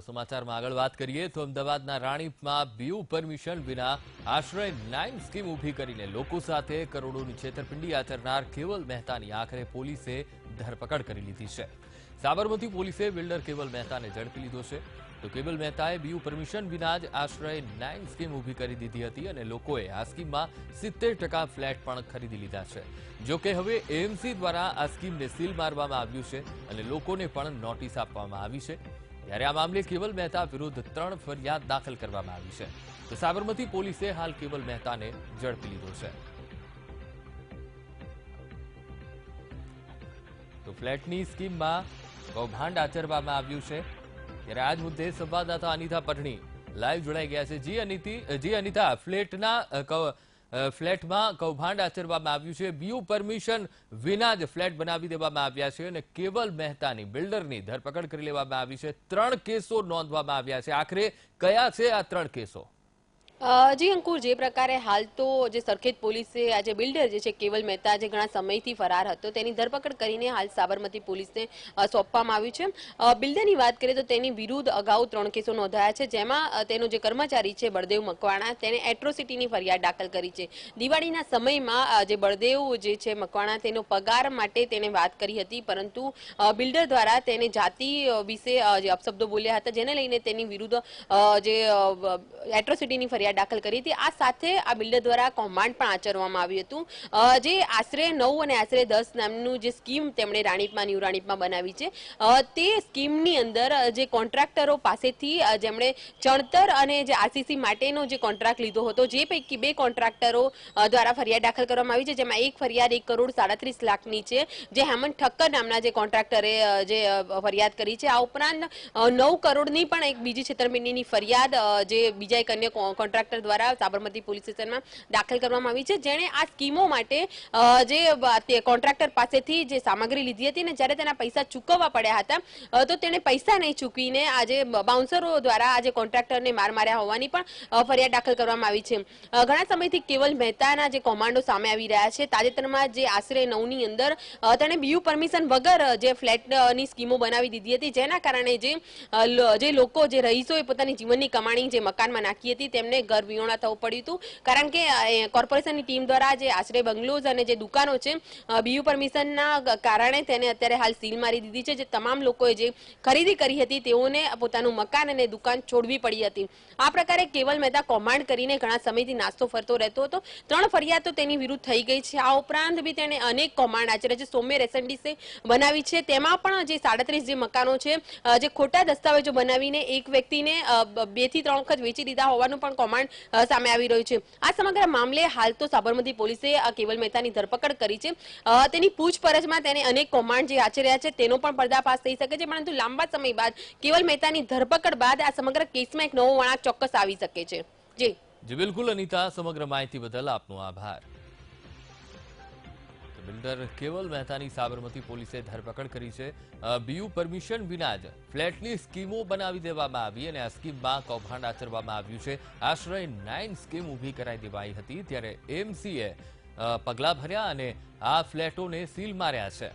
સમાચારમાં આગળ વાત કરીએ તો અમદાવાદના રાણીપમાં બીયુ પરમિશન વિના આશ્રય 9 સ્કીમ ઊભી કરીને લોકો સાથે કરોડોની છેતરપિંડી આચરનાર કેવલ મહેતાની આખરે પોલીસે ધરપકડ કરી લીધી છે। સાબરમતી પોલીસે બિલ્ડર કેવલ મહેતાને ઝડપી લીધો છે। તો કેવલ મહેતાએ બીયુ પરમિશન વિના જ આશ્રય 9 સ્કીમ ઊભી કરી દીધી હતી અને લોકોએ આ સ્કીમમાં 70% ફ્લેટ પણ ખરીદી લીધા છે। જો કે હવે એએમસી દ્વારા આ સ્કીમને સીલ મારવામાં આવ્યું છે અને લોકોને પણ નોટિસ આપવામાં આવી છે। ત્યારે આ મામલે કેવલ મહેતા વિરુદ્ધ 3 ફરિયાદ દાખલ કરવામાં આવી છે। તો સાબરમતી પોલીસે હાલ કેવલ મહેતાને ઝડપી લીધો છે। તો ફ્લેટની સ્કીમમાં કૌભાંડ આચરવામાં આવ્યું છે। ત્યારે આજ મુદ્દે સંવાદદાતા અનિતા પટણી લાઈવ જોડાઈ ગયા છે। જી અનિતા, ફ્લેટમાં કૌભાંડ આચરવામાં આવ્યું છે, બીયુ પરમિશન વિના જ ફ્લેટ બનાવી દેવામાં આવ્યા છે અને કેવલ મહેતાની બિલ્ડરની ધરપકડ કરી લેવામાં આવી છે। 3 કેસો નોંધવામાં આવ્યા છે। આખરે કયા છે આ 3 કેસો? જી અંકુર, જે પ્રકારે હાલ તો જે સરખેજ પોલીસે આજે બિલ્ડર જે છે કેવલ મહેતા જે ઘણા સમયથી ફરાર હતો તેની ધરપકડ કરીને હાલ સાબરમતી પોલીસને સોંપવામાં આવ્યું છે। બિલ્ડરની વાત કરીએ તો તેની વિરુદ્ધ અગાઉ 3 કેસો નોંધાયા છે, જેમાં તેનો જે કર્મચારી છે બળદેવ મકવાણા તેને એટ્રોસિટીની ફરિયાદ દાખલ કરી છે। દિવાળીના સમયમાં જે બળદેવ જે છે મકવાણા તેનો પગાર માટે તેને વાત કરી હતી, પરંતુ બિલ્ડર દ્વારા તેને જાતિ વિશે જે અપશબ્દો બોલ્યા હતા, જેને લઈને તેની વિરુદ્ધ જે એટ્રોસિટીની ફરિયાદ દાખલ કરી હતી। આ સાથે આ બિલ્ડર દ્વારા કૌભાંડ પણ આચરવામાં આવ્યું હતું, જે આશરે 9 અને આશરે 10 નામનું જે સ્કીમ તેમણે રાણીપમાં ન્યૂ રાણીપમાં બનાવી છે। તે સ્કીમની અંદર જે કોન્ટ્રાક્ટરો પાસેથી જેમણે ચણતર અને જે આરસીસી માટેનો જે કોન્ટ્રાક્ટ લીધો હતો, જે પૈકી 2 કોન્ટ્રાક્ટરો દ્વારા ફરિયાદ દાખલ કરવામાં આવી છે, જેમાં એક ફરિયાદ 1 કરોડ 37 લાખની છે, જે હેમંત ઠક્કર નામના જે કોન્ટ્રાક્ટરે જે ફરિયાદ કરી છે। આ ઉપરાંત 9 કરોડની પણ એક બીજી છેતરપિંડીની ફરિયાદ જે બીજા એક અન્ય કોન્ટ્રાક્ટર દ્વારા સાબરમતી પોલીસ સ્ટેશનમાં દાખલ કરવામાં આવી છે, જેણે આ સ્કીમો માટે જે કોન્ટ્રાક્ટર પાસેથી જે સામગ્રી લીધી હતી ને જ્યારે તેના પૈસા ચૂકવવા પડ્યા હતા તો તેણે પૈસા નહીં ચૂકવીને આજે બાઉન્સરો દ્વારા આજે કોન્ટ્રાક્ટરને માર માર્યા હોવાની પણ ફરિયાદ દાખલ કરવામાં આવી છે। ઘણા સમયથી કેવલ મહેતાના જે કૌભાંડો સામે આવી રહ્યા છે। તાજેતરમાં જે આશરે 9ની અંદર તેણે બીયુ પરમિશન વગર જે ફ્લેટની સ્કીમો બનાવી દીધી હતી, જેના કારણે જે લોકો જે રહીશોએ પોતાની જીવનની કમાણી જે મકાનમાં નાખી હતી તેમને ઘર વિહોણા થવું પડ્યું હતું, કારણ કે કોર્પોરેશનની ટીમ દ્વારા જે આશ્રય બંગલોઝ અને જે દુકાનો છે બીયુ પરમિશનના કારણે તેને અત્યારે હાલ સીલ મારી દીધી છે। જે તમામ લોકોએ જે ખરીદી કરી હતી તેઓને પોતાનું મકાન અને દુકાન છોડવી પડી હતી। આ પ્રકારે કેવલ મહેતા કૌભાંડ કરીને ઘણા સમયથી નાસ્તો ફરતો રહેતો હતો। 3 ફરિયાદ તો તેની વિરુદ્ધ થઈ ગઈ છે। આ ઉપરાંત બી તેણે અનેક કૌભાંડ આચર્યા છે। સૌમ્ય રેસિડેન્સી બનાવી છે, તેમાં પણ જે 37 જે મકાનો છે જે ખોટા દસ્તાવેજો બનાવીને એક વ્યક્તિને 2 થી 3 વખત વેચી દીધા હોવાનું પણ કૌભાંડ સામે આવી રહ્યું છે। આ સમગ્ર મામલે હાલ તો સાબરમતી પોલીસે કેવલ મહેતાની ધરપકડ કરી છે। તેની પૂછપરછમાં તેને અનેક કૌભાંડ જે આચર્યા છે તેનો પણ પર્દાફાશ થઈ શકે છે, પરંતુ લાંબા સમય બાદ કેવલ મહેતાની ધરપકડ બાદ આ સમગ્ર કેસમાં એક નવો વળાંક ચોક્કસ આવી શકે છે। જી બિલકુલ અનિતા, સમગ્ર માહિતી બદલ આપનો આભાર। બિલ્ડર કેવલ મહેતાની સાબરમતી પોલીસે ધરપકડ કરી છે। બીયુ પરમિશન વિના જ ફ્લેટની સ્કીમો બનાવી દેવામાં આવી અને આ સ્કીમમાં કૌભાંડ આચરવામાં આવ્યું છે। આશ્રય 9 સ્કીમ ઊભી કરાઈ દેવાઈ હતી, ત્યારે એએમસીએ પગલાં ભર્યા અને આ ફ્લેટોને સીલ માર્યા છે।